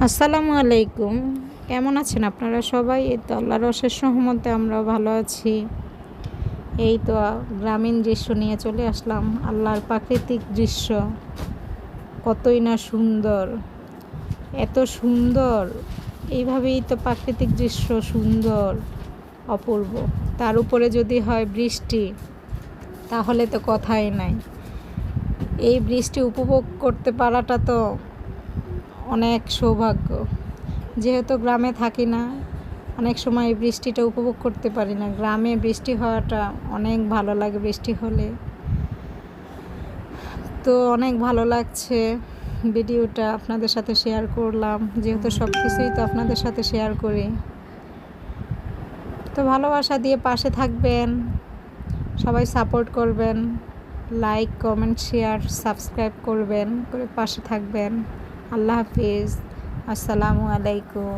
আসসালামু আলাইকুম। কেমন আছেন আপনারা সবাই? এই তো আল্লাহর অশেষ রহমতে আমরাও ভালো আছি। এই তো গ্রামীণ দৃশ্য নিয়ে চলে আসলাম। আল্লাহর প্রাকৃতিক দৃশ্য কতই না সুন্দর, এত সুন্দর। এইভাবেই তো প্রাকৃতিক দৃশ্য সুন্দর, অপূর্ব। তার উপরে যদি হয় বৃষ্টি, তাহলে তো কথাই নাই। এই বৃষ্টি উপভোগ করতে পারাটা তো অনেক সৌভাগ্য। যেহেতু গ্রামে থাকি না, অনেক সময় এই বৃষ্টিটা উপভোগ করতে পারি না। গ্রামে বৃষ্টি হওয়াটা অনেক ভালো লাগে। বৃষ্টি হলে তো অনেক ভালো লাগছে। ভিডিওটা আপনাদের সাথে শেয়ার করলাম, যেহেতু সব কিছুই তো আপনাদের সাথে শেয়ার করি। তো ভালোবাসা দিয়ে পাশে থাকবেন, সবাই সাপোর্ট করবেন, লাইক কমেন্ট শেয়ার সাবস্ক্রাইব করবেন, করে পাশে থাকবেন। আল্লাহ হাফিজ। আসসালামু আলাইকুম।